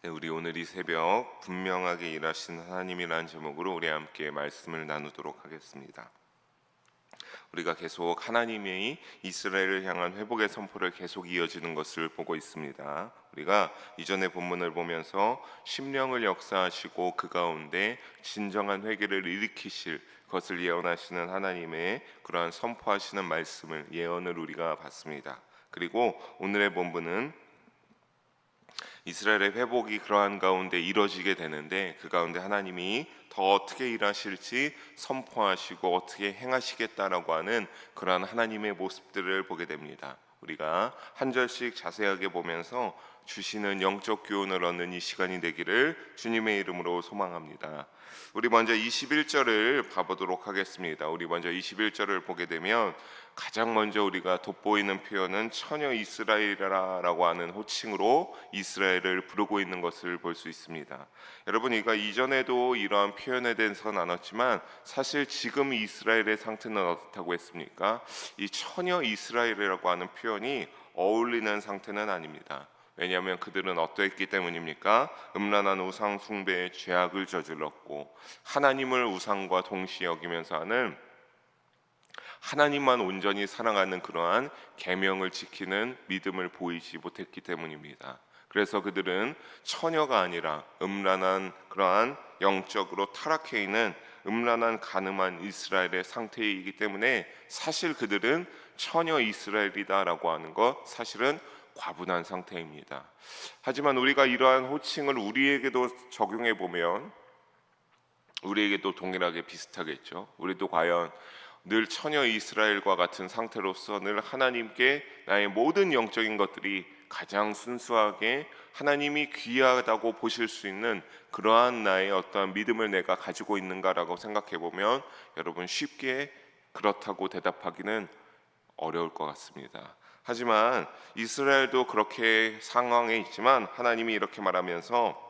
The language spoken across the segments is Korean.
네, 우리 오늘 이 새벽 분명하게 일하신 하나님이라는 제목으로 우리 함께 말씀을 나누도록 하겠습니다. 우리가 계속 하나님의 이스라엘을 향한 회복의 선포를 계속 이어지는 것을 보고 있습니다. 우리가 이전의 본문을 보면서 심령을 역사하시고 그 가운데 진정한 회개를 일으키실 것을 예언하시는 하나님의 그러한 선포하시는 말씀을 예언을 우리가 봤습니다. 그리고 오늘의 본문은 이스라엘의 회복이 그러한 가운데 이루어지게 되는데 그 가운데 하나님이 더 어떻게 일하실지 선포하시고 어떻게 행하시겠다라고 하는 그러한 하나님의 모습들을 보게 됩니다. 우리가 한 절씩 자세하게 보면서 주시는 영적 교훈을 얻는 이 시간이 되기를 주님의 이름으로 소망합니다. 우리 먼저 21절을 봐보도록 하겠습니다. 우리 먼저 21절을 보게 되면 가장 먼저 우리가 돋보이는 표현은 처녀 이스라엘이라고 하는 호칭으로 이스라엘을 부르고 있는 것을 볼 수 있습니다. 여러분, 이가 이전에도 이러한 표현에 대해서 나눴지만 사실 지금 이스라엘의 상태는 어떻다고 했습니까? 이 처녀 이스라엘이라고 하는 표현이 어울리는 상태는 아닙니다. 왜냐하면 그들은 어떠했기 때문입니까? 음란한 우상 숭배의 죄악을 저질렀고 하나님을 우상과 동시에 여기면서 하는 하나님만 온전히 사랑하는 그러한 계명을 지키는 믿음을 보이지 못했기 때문입니다. 그래서 그들은 처녀가 아니라 음란한 그러한 영적으로 타락해 있는 음란한 가늠한 이스라엘의 상태이기 때문에 사실 그들은 처녀 이스라엘이다라고 하는 것 사실은 과분한 상태입니다. 하지만 우리가 이러한 호칭을 우리에게도 적용해 보면 우리에게도 동일하게 비슷하겠죠. 우리도 과연 늘 처녀 이스라엘과 같은 상태로서 늘 하나님께 나의 모든 영적인 것들이 가장 순수하게 하나님이 귀하다고 보실 수 있는 그러한 나의 어떠한 믿음을 내가 가지고 있는가라고 생각해 보면 여러분 쉽게 그렇다고 대답하기는 어려울 것 같습니다. 하지만 이스라엘도 그렇게 상황에 있지만 하나님이 이렇게 말하면서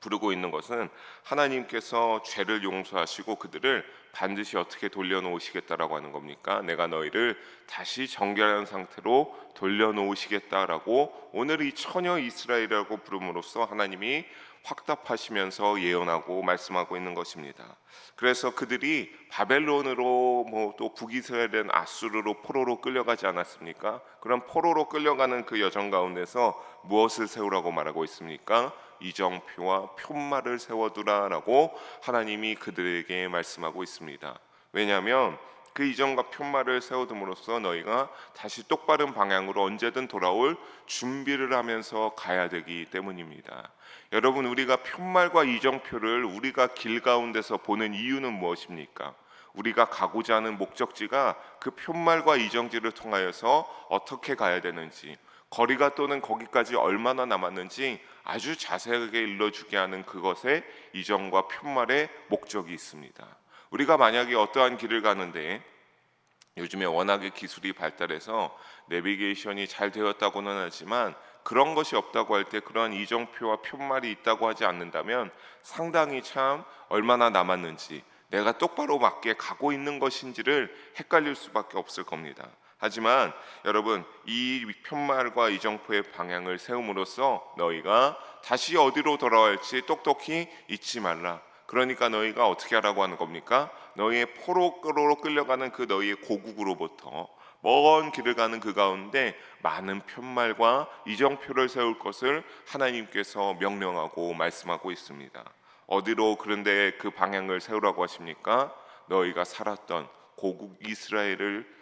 부르고 있는 것은 하나님께서 죄를 용서하시고 그들을 반드시 어떻게 돌려놓으시겠다라고 하는 겁니까? 내가 너희를 다시 정결한 상태로 돌려놓으시겠다라고 오늘 이 처녀 이스라엘이라고 부름으로써 하나님이 확답하시면서 예언하고 말씀하고 있는 것입니다. 그래서 그들이 바벨론으로 또 북이스라엘은 아수르로 포로로 끌려가지 않았습니까? 그런 포로로 끌려가는 그 여정 가운데서 무엇을 세우라고 말하고 있습니까? 이정표와 표말을 세워두라라고 하나님이 그들에게 말씀하고 있습니다. 왜냐하면 그 이정과 표말을 세워둠으로써 너희가 다시 똑바른 방향으로 언제든 돌아올 준비를 하면서 가야 되기 때문입니다. 여러분, 우리가 표말과 이정표를 우리가 길 가운데서 보는 이유는 무엇입니까? 우리가 가고자 하는 목적지가 그 표말과 이정지를 통하여서 어떻게 가야 되는지, 거리가 또는 거기까지 얼마나 남았는지 아주 자세하게 일러주게 하는 그것에 이정과 표말의 목적이 있습니다. 우리가 만약에 어떠한 길을 가는데 요즘에 워낙에 기술이 발달해서 내비게이션이 잘 되었다고는 하지만 그런 것이 없다고 할 때 그러한 이정표와 표말이 있다고 하지 않는다면 상당히 참 얼마나 남았는지 내가 똑바로 맞게 가고 있는 것인지를 헷갈릴 수밖에 없을 겁니다. 하지만 여러분, 이 표말과 이정표의 방향을 세움으로써 너희가 다시 어디로 돌아갈지 똑똑히 잊지 말라. 그러니까 너희가 어떻게 하라고 하는 겁니까? 너희의 포로로 끌려가는 그 너희의 고국으로부터 먼 길을 가는 그 가운데 많은 표말과 이정표를 세울 것을 하나님께서 명령하고 말씀하고 있습니다. 어디로 그런데 그 방향을 세우라고 하십니까? 너희가 살았던 고국 이스라엘을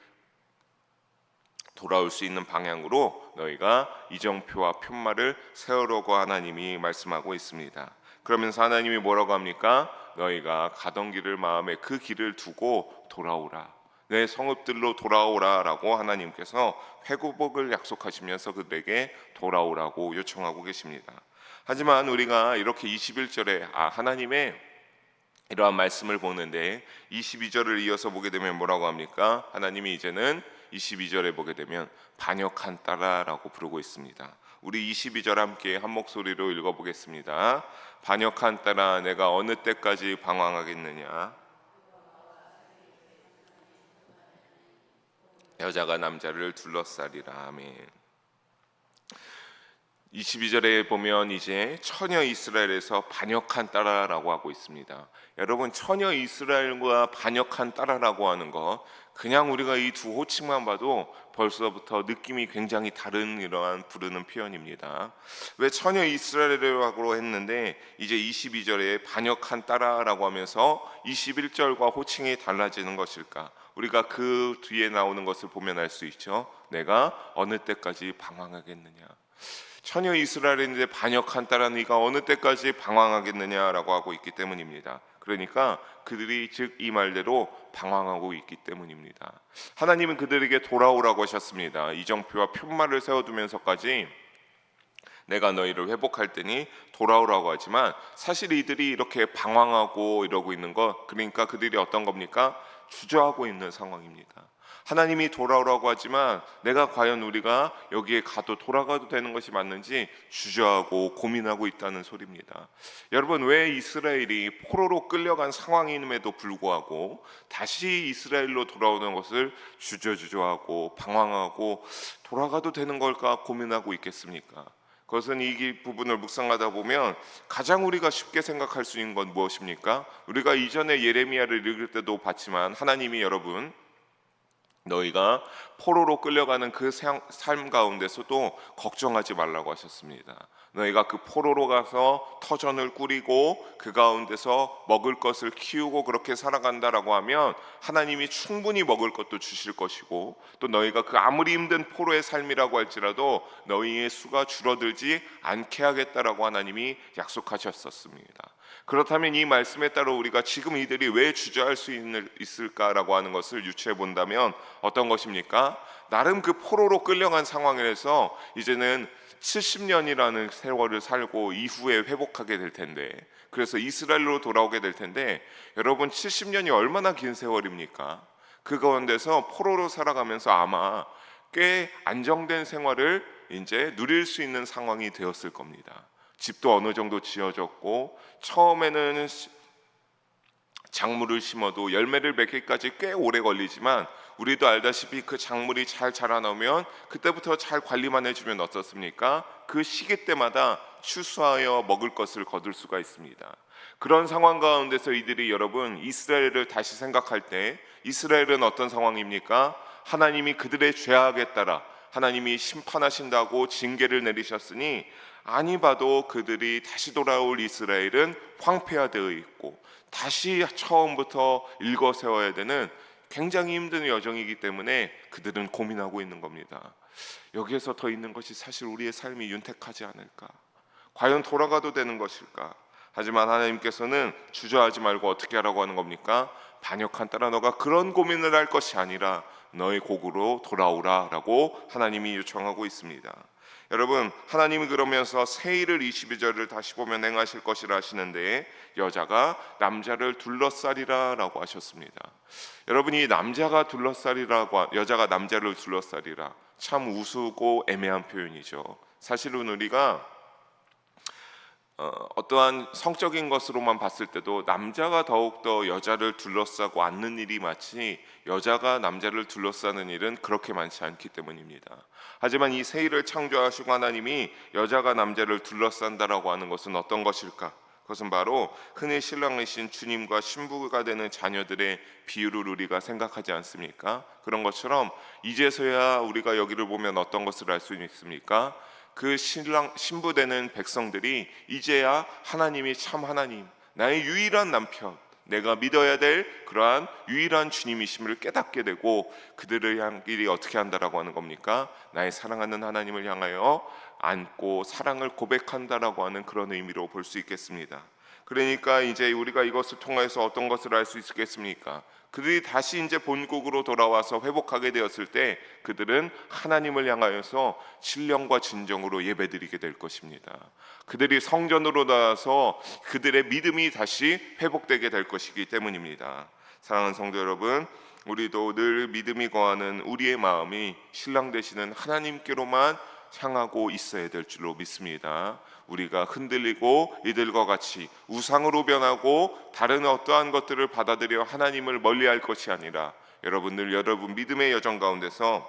돌아올 수 있는 방향으로 너희가 이정표와 표말을 세우라고 하나님이 말씀하고 있습니다. 그러면서 하나님이 뭐라고 합니까? 너희가 가던 길을 마음에 그 길을 두고 돌아오라. 내 성읍들로 돌아오라라고 하나님께서 회복을 약속하시면서 그들에게 돌아오라고 요청하고 계십니다. 하지만 우리가 이렇게 21절에 하나님의 이러한 말씀을 보는데 22절을 이어서 보게 되면 뭐라고 합니까? 하나님이 이제는 22절에 보게 되면 반역한 딸아라고 부르고 있습니다. 우리 22절 함께 한 목소리로 읽어보겠습니다. 반역한 딸아, 내가 어느 때까지 방황하겠느냐? 여자가 남자를 둘러싸리라. 아멘. 22절에 보면 이제 처녀 이스라엘에서 반역한 딸아라고 하고 있습니다. 여러분, 처녀 이스라엘과 반역한 딸아라고 하는 거, 그냥 우리가 이 두 호칭만 봐도 벌써부터 느낌이 굉장히 다른 이러한 부르는 표현입니다. 왜 처녀 이스라엘이라고 했는데 이제 22절에 반역한 딸아라고 하면서 21절과 호칭이 달라지는 것일까? 우리가 그 뒤에 나오는 것을 보면 알 수 있죠. 내가 어느 때까지 방황하겠느냐. 처녀 이스라엘인데 반역한 딸은 이가 어느 때까지 방황하겠느냐라고 하고 있기 때문입니다. 그러니까 그들이 즉 이 말대로 방황하고 있기 때문입니다. 하나님은 그들에게 돌아오라고 하셨습니다. 이정표와 푯말을 세워두면서까지 내가 너희를 회복할 테니 돌아오라고 하지만 사실 이들이 이렇게 방황하고 이러고 있는 것, 그러니까 그들이 어떤 겁니까? 주저하고 있는 상황입니다. 하나님이 돌아오라고 하지만 내가 과연 우리가 여기에 가도 돌아가도 되는 것이 맞는지 주저하고 고민하고 있다는 소리입니다. 여러분, 왜 이스라엘이 포로로 끌려간 상황임에도 불구하고 다시 이스라엘로 돌아오는 것을 주저하고 방황하고 돌아가도 되는 걸까 고민하고 있겠습니까? 그것은 이 부분을 묵상하다 보면 가장 우리가 쉽게 생각할 수 있는 건 무엇입니까? 우리가 이전에 예레미야를 읽을 때도 봤지만 하나님이 여러분 너희가 포로로 끌려가는 그 삶 가운데서도 걱정하지 말라고 하셨습니다. 너희가 그 포로로 가서 터전을 꾸리고 그 가운데서 먹을 것을 키우고 그렇게 살아간다라고 하면 하나님이 충분히 먹을 것도 주실 것이고 또 너희가 그 아무리 힘든 포로의 삶이라고 할지라도 너희의 수가 줄어들지 않게 하겠다라고 하나님이 약속하셨었습니다. 그렇다면 이 말씀에 따라 우리가 지금 이들이 왜 주저할 수 있을까라고 하는 것을 유추해 본다면 어떤 것입니까? 나름 그 포로로 끌려간 상황에서 이제는 70년이라는 세월을 살고 이후에 회복하게 될 텐데, 그래서 이스라엘로 돌아오게 될 텐데, 여러분 70년이 얼마나 긴 세월입니까? 그 가운데서 포로로 살아가면서 아마 꽤 안정된 생활을 이제 누릴 수 있는 상황이 되었을 겁니다. 집도 어느 정도 지어졌고 처음에는 작물을 심어도 열매를 맺기까지 꽤 오래 걸리지만 우리도 알다시피 그 작물이 잘 자라나면 그때부터 잘 관리만 해주면 어떻습니까? 그 시기 때마다 추수하여 먹을 것을 거둘 수가 있습니다. 그런 상황 가운데서 이들이 여러분 이스라엘을 다시 생각할 때 이스라엘은 어떤 상황입니까? 하나님이 그들의 죄악에 따라 하나님이 심판하신다고 징계를 내리셨으니 아니 봐도 그들이 다시 돌아올 이스라엘은 황폐화되어 있고 다시 처음부터 일궈 세워야 되는 굉장히 힘든 여정이기 때문에 그들은 고민하고 있는 겁니다. 여기에서 더 있는 것이 사실 우리의 삶이 윤택하지 않을까? 과연 돌아가도 되는 것일까? 하지만 하나님께서는 주저하지 말고 어떻게 하라고 하는 겁니까? 반역한 딸아 너가 그런 고민을 할 것이 아니라 너의 곡으로 돌아오라라고 하나님이 요청하고 있습니다. 여러분, 하나님이 그러면서 새 일을 22절을 다시 보면 행하실 것이라 하시는데 여자가 남자를 둘러싸리라 라고 하셨습니다. 여러분, 이 남자가 둘러싸리라고 여자가 남자를 둘러싸리라 참 우스고 애매한 표현이죠. 사실은 우리가 어떠한 성적인 것으로만 봤을 때도 남자가 더욱더 여자를 둘러싸고 앉는 일이 마치 여자가 남자를 둘러싸는 일은 그렇게 많지 않기 때문입니다. 하지만 이 새 일을 창조하시고 하나님이 여자가 남자를 둘러싼다라고 하는 것은 어떤 것일까? 그것은 바로 흔히 신랑이신 주님과 신부가 되는 자녀들의 비유를 우리가 생각하지 않습니까? 그런 것처럼 이제서야 우리가 여기를 보면 어떤 것을 알 수 있습니까? 그 신부되는 백성들이 이제야 하나님이 참 하나님, 나의 유일한 남편, 내가 믿어야 될 그러한 유일한 주님이심을 깨닫게 되고 그들을 향길이 어떻게 한다라고 하는 겁니까? 나의 사랑하는 하나님을 향하여 안고 사랑을 고백한다라고 하는 그런 의미로 볼 수 있겠습니다. 그러니까 이제 우리가 이것을 통해서 어떤 것을 알 수 있겠습니까? 그들이 다시 이제 본국으로 돌아와서 회복하게 되었을 때 그들은 하나님을 향하여서 신령과 진정으로 예배드리게 될 것입니다. 그들이 성전으로 나와서 그들의 믿음이 다시 회복되게 될 것이기 때문입니다. 사랑하는 성도 여러분, 우리도 늘 믿음이 거하는 우리의 마음이 신랑 되시는 하나님께로만 향하고 있어야 될 줄로 믿습니다. 우리가 흔들리고 이들과 같이 우상으로 변하고 다른 어떠한 것들을 받아들여 하나님을 멀리할 것이 아니라 여러분 믿음의 여정 가운데서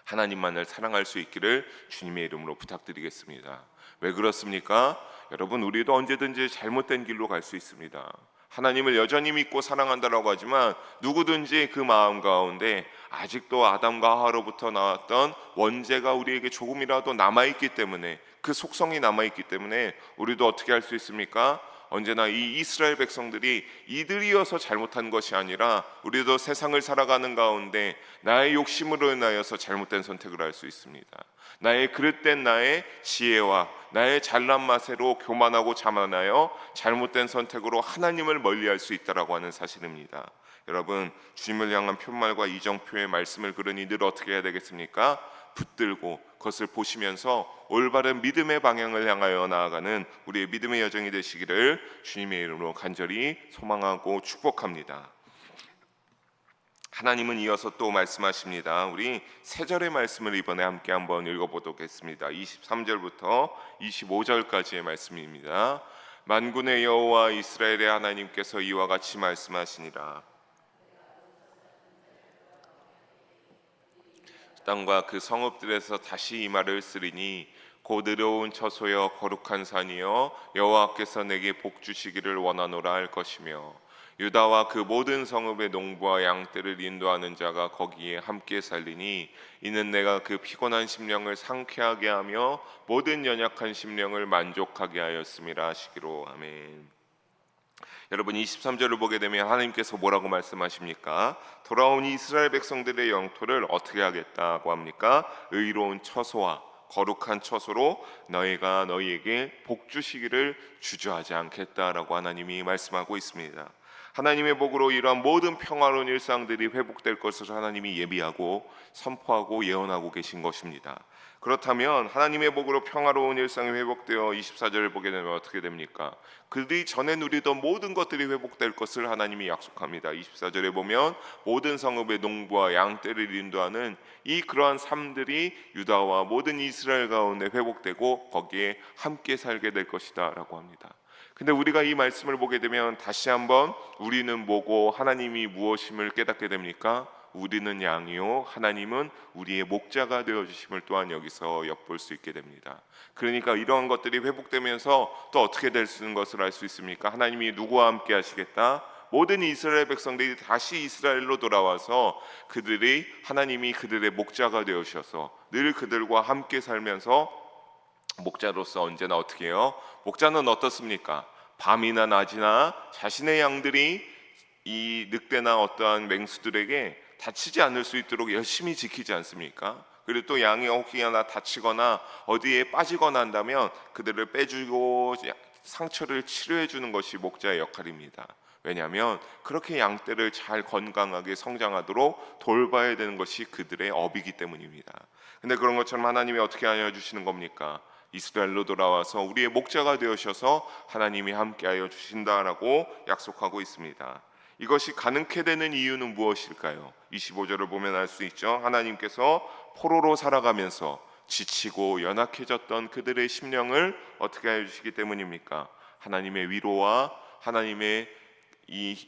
하나님만을 사랑할 수 있기를 주님의 이름으로 부탁드리겠습니다. 왜 그렇습니까? 여러분, 우리도 언제든지 잘못된 길로 갈 수 있습니다. 하나님을 여전히 믿고 사랑한다라고 하지만 누구든지 그 마음 가운데 아직도 아담과 하와로부터 나왔던 원죄가 우리에게 조금이라도 남아있기 때문에, 그 속성이 남아있기 때문에 우리도 어떻게 할 수 있습니까? 언제나 이 이스라엘 백성들이 이들이어서 잘못한 것이 아니라 우리도 세상을 살아가는 가운데 나의 욕심으로 인하여서 잘못된 선택을 할 수 있습니다. 나의 그릇된 나의 지혜와 나의 잘난 맛으로 교만하고 자만하여 잘못된 선택으로 하나님을 멀리할 수 있다라고 하는 사실입니다. 여러분, 주님을 향한 편말과 이정표의 말씀을 들으니 늘 어떻게 해야 되겠습니까? 붙들고 그것을 보시면서 올바른 믿음의 방향을 향하여 나아가는 우리의 믿음의 여정이 되시기를 주님의 이름으로 간절히 소망하고 축복합니다. 하나님은 이어서 또 말씀하십니다. 우리 세 절의 말씀을 이번에 함께 한번 읽어보겠습니다. 23절부터 25절까지의 말씀입니다. 만군의 여호와 이스라엘의 하나님께서 이와 같이 말씀하시니라. 땅과 그 성읍들에서 다시 이 말을 쓰리니 곧 의로운 처소여 거룩한 산이여 여호와께서 내게 복 주시기를 원하노라 할 것이며 유다와 그 모든 성읍의 농부와 양떼를 인도하는 자가 거기에 함께 살리니 이는 내가 그 피곤한 심령을 상쾌하게 하며 모든 연약한 심령을 만족하게 하였음이라 하시기로. 아멘. 여러분, 23절을 보게 되면 하나님께서 뭐라고 말씀하십니까? 돌아온 이스라엘 백성들의 영토를 어떻게 하겠다고 합니까? 의로운 처소와 거룩한 처소로 너희가 너희에게 복 주시기를 주저하지 않겠다라고 하나님이 말씀하고 있습니다. 하나님의 복으로 이러한 모든 평화로운 일상들이 회복될 것을 하나님이 예비하고 선포하고 예언하고 계신 것입니다. 그렇다면 하나님의 복으로 평화로운 일상이 회복되어 24절을 보게 되면 어떻게 됩니까? 그들이 전에 누리던 모든 것들이 회복될 것을 하나님이 약속합니다. 24절에 보면 모든 성읍의 농부와 양떼를 인도하는 이 그러한 삶들이 유다와 모든 이스라엘 가운데 회복되고 거기에 함께 살게 될 것이다 라고 합니다. 근데 우리가 이 말씀을 보게 되면 다시 한번 우리는 뭐고 하나님이 무엇임을 깨닫게 됩니까? 우리는 양이요 하나님은 우리의 목자가 되어주심을 또한 여기서 엿볼 수 있게 됩니다. 그러니까 이러한 것들이 회복되면서 또 어떻게 될 수 있는 것을 알 수 있습니까? 하나님이 누구와 함께 하시겠다? 모든 이스라엘 백성들이 다시 이스라엘로 돌아와서 그들이 하나님이 그들의 목자가 되어주셔서 늘 그들과 함께 살면서 목자로서 언제나 어떻게 해요? 목자는 어떻습니까? 밤이나 낮이나 자신의 양들이 이 늑대나 어떠한 맹수들에게 다치지 않을 수 있도록 열심히 지키지 않습니까? 그리고 또 양이 혹시나 다치거나 어디에 빠지거나 한다면 그들을 빼주고 상처를 치료해 주는 것이 목자의 역할입니다. 왜냐하면 그렇게 양떼를 잘 건강하게 성장하도록 돌봐야 되는 것이 그들의 업이기 때문입니다. 근데 그런 것처럼 하나님이 어떻게 하여 주시는 겁니까? 이스라엘로 돌아와서 우리의 목자가 되어셔서 하나님이 함께하여 주신다라고 약속하고 있습니다. 이것이 가능케 되는 이유는 무엇일까요? 25절을 보면 알 수 있죠. 하나님께서 포로로 살아가면서 지치고 연약해졌던 그들의 심령을 어떻게 해주시기 때문입니까? 하나님의 위로와 하나님의 이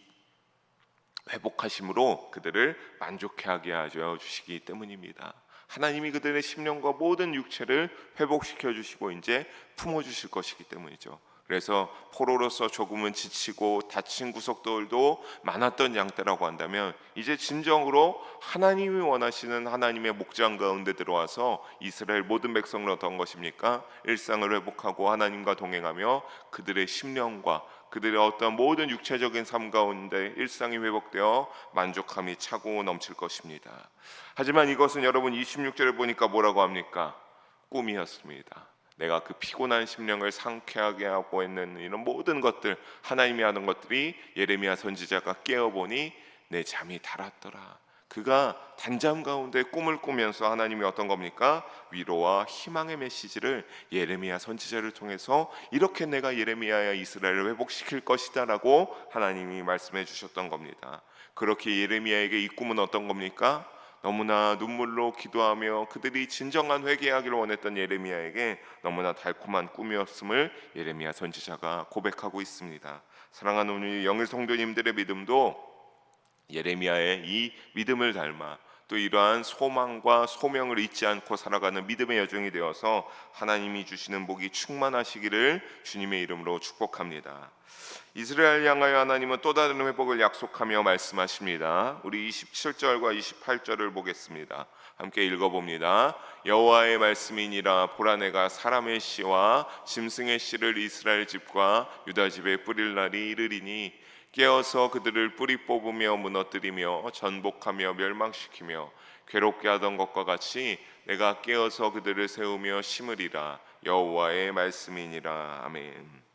회복하심으로 그들을 만족하게 하여 주시기 때문입니다. 하나님이 그들의 심령과 모든 육체를 회복시켜 주시고 이제 품어 주실 것이기 때문이죠. 그래서 포로로서 조금은 지치고 다친 구석들도 많았던 양떼라고 한다면 이제 진정으로 하나님이 원하시는 하나님의 목장 가운데 들어와서 이스라엘 모든 백성을 어떤 것입니까? 일상을 회복하고 하나님과 동행하며 그들의 심령과 그들의 어떤 모든 육체적인 삶 가운데 일상이 회복되어 만족함이 차고 넘칠 것입니다. 하지만 이것은 여러분 26절을 보니까 뭐라고 합니까? 꿈이었습니다. 내가 그 피곤한 심령을 상쾌하게 하고 있는 이런 모든 것들, 하나님이 하는 것들이 예레미야 선지자가 깨어보니 내 잠이 달았더라. 그가 단잠 가운데 꿈을 꾸면서 하나님이 어떤 겁니까? 위로와 희망의 메시지를 예레미야 선지자를 통해서 이렇게 내가 예레미야야 이스라엘을 회복시킬 것이다 라고 하나님이 말씀해 주셨던 겁니다. 그렇게 예레미야에게 이 꿈은 어떤 겁니까? 너무나 눈물로 기도하며 그들이 진정한 회개하기를 원했던 예레미야에게 너무나 달콤한 꿈이었음을 예레미야 선지자가 고백하고 있습니다. 사랑하는 우리 영일 성도님들의 믿음도 예레미야의 이 믿음을 닮아 또 이러한 소망과 소명을 잊지 않고 살아가는 믿음의 여정이 되어서 하나님이 주시는 복이 충만하시기를 주님의 이름으로 축복합니다. 이스라엘 향하여 하나님은 또 다른 회복을 약속하며 말씀하십니다. 우리 27절과 28절을 보겠습니다. 함께 읽어봅니다. 여호와의 말씀이니라. 보라, 내가 사람의 씨와 짐승의 씨를 이스라엘 집과 유다 집에 뿌릴 날이 이르리니 깨어서 그들을 뿌리 뽑으며 무너뜨리며 전복하며 멸망시키며 괴롭게 하던 것과 같이 내가 깨어서 그들을 세우며 심으리라. 여호와의 말씀이니라. 아멘.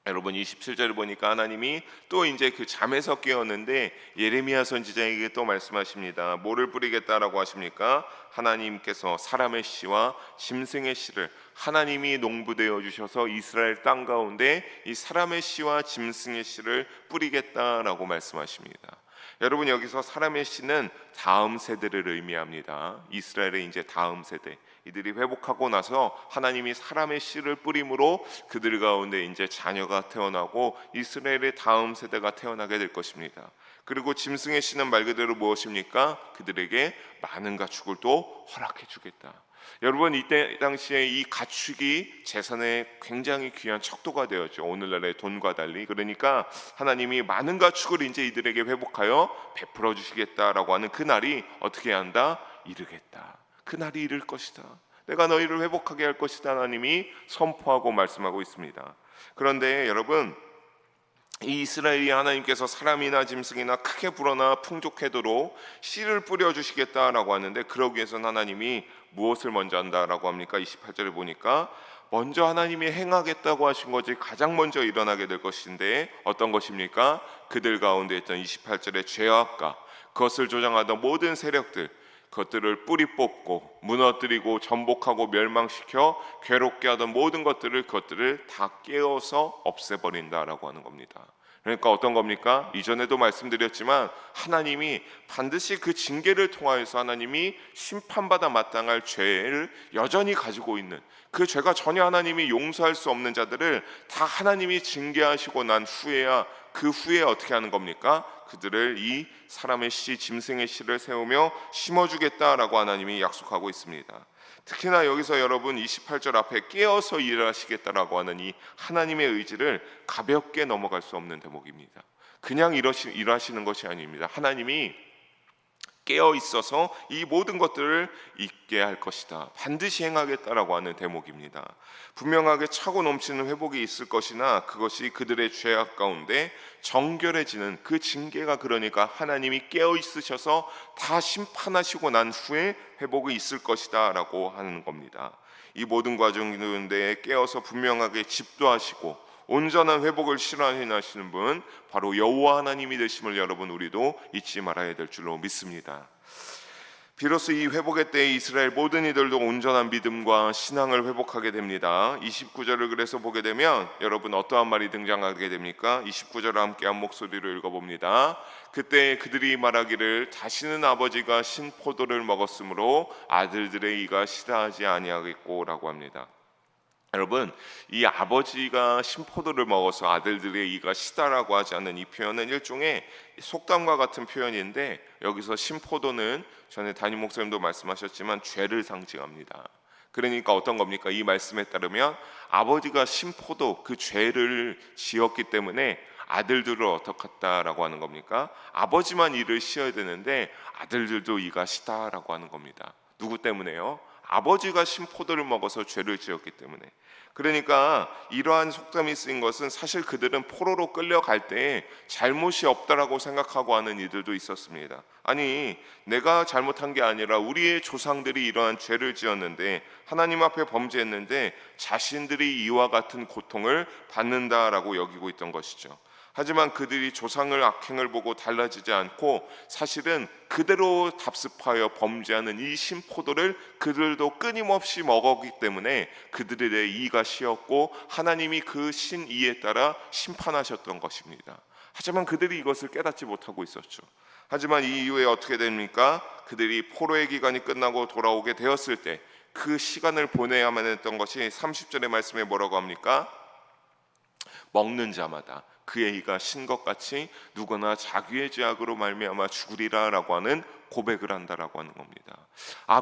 여러분 27절을 보니까 하나님이 또 이제 그 잠에서 깨었는데 예레미야 선지자에게 또 말씀하십니다. 뭐를 뿌리겠다라고 하십니까? 하나님께서 사람의 씨와 짐승의 씨를 하나님이 농부되어 주셔서 이스라엘 땅 가운데 이 사람의 씨와 짐승의 씨를 뿌리겠다라고 말씀하십니다. 여러분 여기서 사람의 씨는 다음 세대를 의미합니다. 이스라엘의 이제 다음 세대, 이들이 회복하고 나서 하나님이 사람의 씨를 뿌림으로 그들 가운데 이제 자녀가 태어나고 이스라엘의 다음 세대가 태어나게 될 것입니다. 그리고 짐승의 씨는 말 그대로 무엇입니까? 그들에게 많은 가축을 또 허락해 주겠다. 여러분 이때 당시에 이 가축이 재산의 굉장히 귀한 척도가 되었죠. 오늘날의 돈과 달리. 그러니까 하나님이 많은 가축을 이제 이들에게 회복하여 베풀어 주시겠다라고 하는 그 날이 어떻게 한다? 이르겠다. 그 날이 이를 것이다. 내가 너희를 회복하게 할 것이다. 하나님이 선포하고 말씀하고 있습니다. 그런데 여러분 이 이스라엘이 하나님께서 사람이나 짐승이나 크게 불어나 풍족하도록 씨를 뿌려주시겠다라고 하는데 그러기 위해서는 하나님이 무엇을 먼저 한다라고 합니까? 28절을 보니까 먼저 하나님이 행하겠다고 하신 것이 가장 먼저 일어나게 될 것인데 어떤 것입니까? 그들 가운데 있던 28절의 죄악과 그것을 조장하던 모든 세력들, 그것들을 뿌리 뽑고 무너뜨리고 전복하고 멸망시켜 괴롭게 하던 모든 그것들을 다 깨어서 없애버린다라고 하는 겁니다. 그러니까 어떤 겁니까? 이전에도 말씀드렸지만 하나님이 반드시 그 징계를 통하여서 하나님이 심판받아 마땅할 죄를 여전히 가지고 있는 그 죄가 전혀 하나님이 용서할 수 없는 자들을 다 하나님이 징계하시고 난 후에야 그 후에 어떻게 하는 겁니까? 그들을 이 사람의 씨, 짐승의 씨를 세우며 심어주겠다라고 하나님이 약속하고 있습니다. 특히나 여기서 여러분 28절 앞에 깨어서 일하시겠다라고 하는 이 하나님의 의지를 가볍게 넘어갈 수 없는 대목입니다. 그냥 일하시는 것이 아닙니다. 하나님이 깨어 있어서 이 모든 것들을 잊게 할 것이다. 반드시 행하겠다라고 하는 대목입니다. 분명하게 차고 넘치는 회복이 있을 것이나 그것이 그들의 죄악 가운데 정결해지는 그 징계가 그러니까 하나님이 깨어 있으셔서 다 심판하시고 난 후에 회복이 있을 것이다라고 하는 겁니다. 이 모든 과정 가운데 깨어서 분명하게 집도하시고 온전한 회복을 실현하시는 분 바로 여호와 하나님이 되심을 여러분 우리도 잊지 말아야 될 줄로 믿습니다. 비로소 이 회복의 때에 이스라엘 모든 이들도 온전한 믿음과 신앙을 회복하게 됩니다. 29절을 그래서 보게 되면 여러분 어떠한 말이 등장하게 됩니까? 29절을 함께 한 목소리로 읽어봅니다. 그때 그들이 말하기를 다시는 아버지가 신포도를 먹었으므로 아들들의 이가 싫어하지 아니하겠고 라고 합니다. 여러분 이 아버지가 신포도를 먹어서 아들들의 이가 시다라고 하지 않는 이 표현은 일종의 속담과 같은 표현인데 여기서 신포도는 전에 담임 목사님도 말씀하셨지만 죄를 상징합니다. 그러니까 어떤 겁니까? 이 말씀에 따르면 아버지가 신포도 그 죄를 지었기 때문에 아들들을 어떻겠다라고 하는 겁니까? 아버지만 이를 씌어야 되는데 아들들도 이가 시다라고 하는 겁니다. 누구 때문에요? 아버지가 신포도를 먹어서 죄를 지었기 때문에. 그러니까 이러한 속담이 쓰인 것은 사실 그들은 포로로 끌려갈 때 잘못이 없다라고 생각하고 하는 이들도 있었습니다. 아니 내가 잘못한 게 아니라 우리의 조상들이 이러한 죄를 지었는데 하나님 앞에 범죄했는데 자신들이 이와 같은 고통을 받는다라고 여기고 있던 것이죠. 하지만 그들이 조상을 악행을 보고 달라지지 않고 사실은 그대로 답습하여 범죄하는 이 신포도를 그들도 끊임없이 먹었기 때문에 그들의 이가 시었고 하나님이 그 신이에 따라 심판하셨던 것입니다. 하지만 그들이 이것을 깨닫지 못하고 있었죠. 하지만 이 이후에 어떻게 됩니까? 그들이 포로의 기간이 끝나고 돌아오게 되었을 때 그 시간을 보내야만 했던 것이 30절의 말씀에 뭐라고 합니까? 먹는 자마다 그의 이가 신 것 같이 누구나 자기의 죄악으로 말미암아 죽으리라라고 하는 고백을 한다라고 하는 겁니다.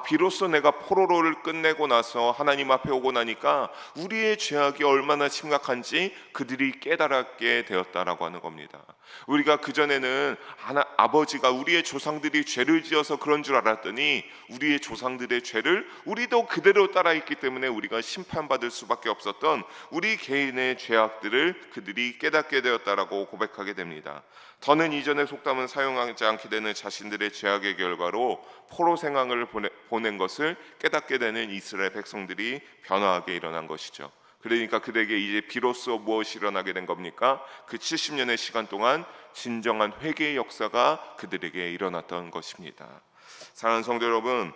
비로소 내가 포로로를 끝내고 나서 하나님 앞에 오고 나니까 우리의 죄악이 얼마나 심각한지 그들이 깨달았게 되었다라고 하는 겁니다. 우리가 그전에는 아버지가 우리의 조상들이 죄를 지어서 그런 줄 알았더니 우리의 조상들의 죄를 우리도 그대로 따라했기 때문에 우리가 심판받을 수밖에 없었던 우리 개인의 죄악들을 그들이 깨닫게 되었다라고 고백하게 됩니다. 더는 이전의 속담은 사용하지 않게 되는 자신들의 죄악의 결과로 포로 생활을 보낸 것을 깨닫게 되는 이스라엘 백성들이 변화하게 일어난 것이죠. 그러니까 그들에게 이제 비로소 무엇이 일어나게 된 겁니까? 그 70년의 시간 동안 진정한 회개의 역사가 그들에게 일어났던 것입니다. 사랑하는 성도 여러분,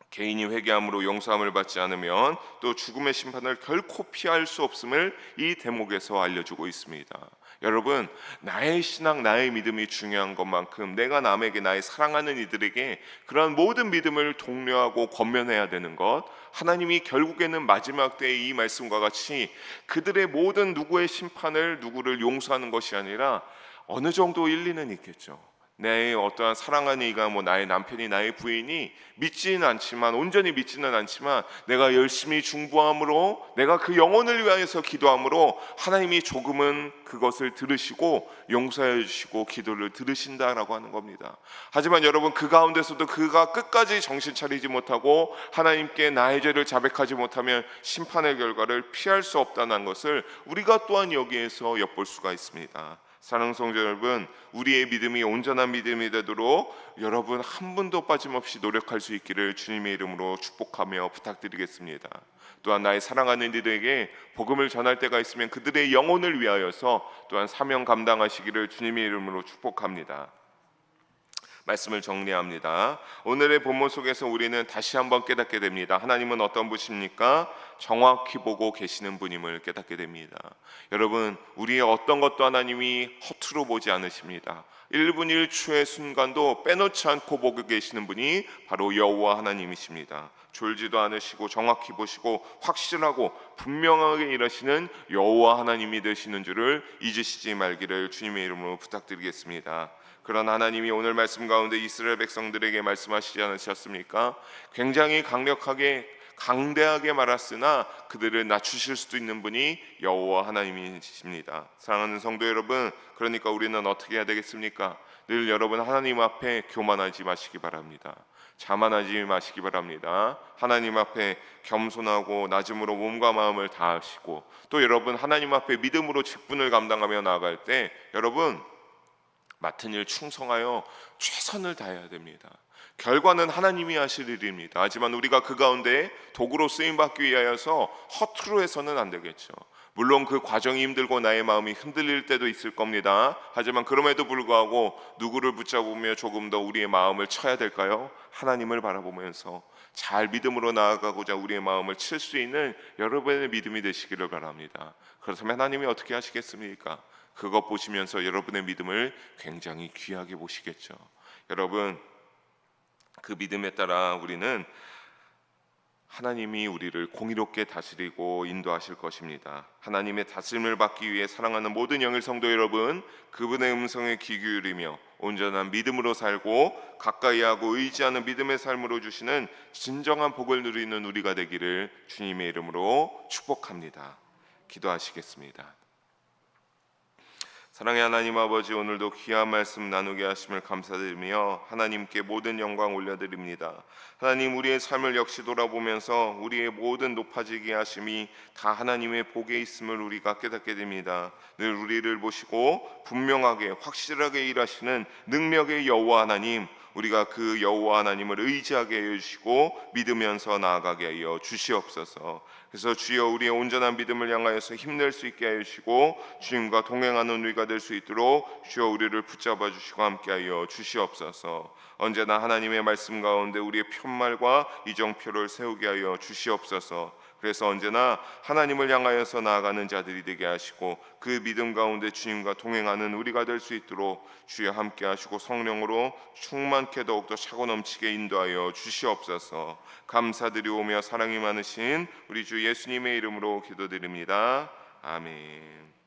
개인이 회개함으로 용서함을 받지 않으면 또 죽음의 심판을 결코 피할 수 없음을 이 대목에서 알려주고 있습니다. 여러분, 나의 신앙, 나의 믿음이 중요한 것만큼 내가 남에게, 나의 사랑하는 이들에게 그러한 모든 믿음을 독려하고 권면해야 되는 것, 하나님이 결국에는 마지막 때에 이 말씀과 같이 그들의 모든 누구의 심판을 누구를 용서하는 것이 아니라 어느 정도 일리는 있겠죠. 내 어떠한 사랑하는 이가 나의 남편이, 나의 부인이 믿지는 않지만, 온전히 믿지는 않지만 내가 열심히 중보함으로, 내가 그 영혼을 위하여서 기도함으로 하나님이 조금은 그것을 들으시고 용서해 주시고 기도를 들으신다라고 하는 겁니다. 하지만 여러분, 그 가운데서도 그가 끝까지 정신 차리지 못하고 하나님께 나의 죄를 자백하지 못하면 심판의 결과를 피할 수 없다는 것을 우리가 또한 여기에서 엿볼 수가 있습니다. 사랑하는 성도 여러분, 우리의 믿음이 온전한 믿음이 되도록 여러분 한 분도 빠짐없이 노력할 수 있기를 주님의 이름으로 축복하며 부탁드리겠습니다. 또한 나의 사랑하는 이들에게 복음을 전할 때가 있으면 그들의 영혼을 위하여서 또한 사명 감당하시기를 주님의 이름으로 축복합니다. 말씀을 정리합니다. 오늘의 본문 속에서 우리는 다시 한번 깨닫게 됩니다. 하나님은 어떤 분이십니까? 정확히 보고 계시는 분임을 깨닫게 됩니다. 여러분, 우리의 어떤 것도 하나님이 허투루 보지 않으십니다. 1분 1초의 순간도 빼놓지 않고 보고 계시는 분이 바로 여호와 하나님이십니다. 졸지도 않으시고 정확히 보시고 확실하고 분명하게 일하시는 여호와 하나님이 되시는 줄을 잊으시지 말기를 주님의 이름으로 부탁드리겠습니다. 그런 하나님이 오늘 말씀 가운데 이스라엘 백성들에게 말씀하시지 않으셨습니까? 굉장히 강대하게 말했으나 그들을 낮추실 수도 있는 분이 여호와 하나님이십니다. 사랑하는 성도 여러분, 그러니까 우리는 어떻게 해야 되겠습니까? 늘 여러분 하나님 앞에 교만하지 마시기 바랍니다. 자만하지 마시기 바랍니다. 하나님 앞에 겸손하고 낮음으로 몸과 마음을 다하시고, 또 여러분 하나님 앞에 믿음으로 직분을 감당하며 나아갈 때 여러분 맡은 일 충성하여 최선을 다해야 됩니다. 결과는 하나님이 하실 일입니다. 하지만 우리가 그 가운데 도구로 쓰임받기 위하여서 허투루 해서는 안 되겠죠. 물론 그 과정이 힘들고 나의 마음이 흔들릴 때도 있을 겁니다. 하지만 그럼에도 불구하고 누구를 붙잡으며 조금 더 우리의 마음을 쳐야 될까요? 하나님을 바라보면서 잘 믿음으로 나아가고자 우리의 마음을 칠 수 있는 여러분의 믿음이 되시기를 바랍니다. 그렇다면 하나님이 어떻게 하시겠습니까? 그것 보시면서 여러분의 믿음을 굉장히 귀하게 보시겠죠. 여러분, 그 믿음에 따라 우리는 하나님이 우리를 공의롭게 다스리고 인도하실 것입니다. 하나님의 다스림을 받기 위해 사랑하는 모든 영일 성도 여러분, 그분의 음성에 귀 기울이며 온전한 믿음으로 살고 가까이하고 의지하는 믿음의 삶으로 주시는 진정한 복을 누리는 우리가 되기를 주님의 이름으로 축복합니다. 기도하시겠습니다. 사랑의 하나님 아버지, 오늘도 귀한 말씀 나누게 하심을 감사드리며 하나님께 모든 영광 올려드립니다. 하나님, 우리의 삶을 역시 돌아보면서 우리의 모든 높아지게 하심이 다 하나님의 복에 있음을 우리가 깨닫게 됩니다. 늘 우리를 보시고 분명하게 확실하게 일하시는 능력의 여호와 하나님, 우리가 그 여호와 하나님을 의지하게 해주시고 믿으면서 나아가게 하여 주시옵소서. 그래서 주여, 우리의 온전한 믿음을 향하여서 힘낼 수 있게 해주시고 주님과 동행하는 우리가 될 수 있도록 주여 우리를 붙잡아 주시고 함께하여 주시옵소서. 언제나 하나님의 말씀 가운데 우리의 편말과 이정표를 세우게 하여 주시옵소서. 그래서 언제나 하나님을 향하여서 나아가는 자들이 되게 하시고 그 믿음 가운데 주님과 동행하는 우리가 될 수 있도록 주여 함께 하시고 성령으로 충만케 더욱더 차고 넘치게 인도하여 주시옵소서. 감사드리오며 사랑이 많으신 우리 주 예수님의 이름으로 기도드립니다. 아멘.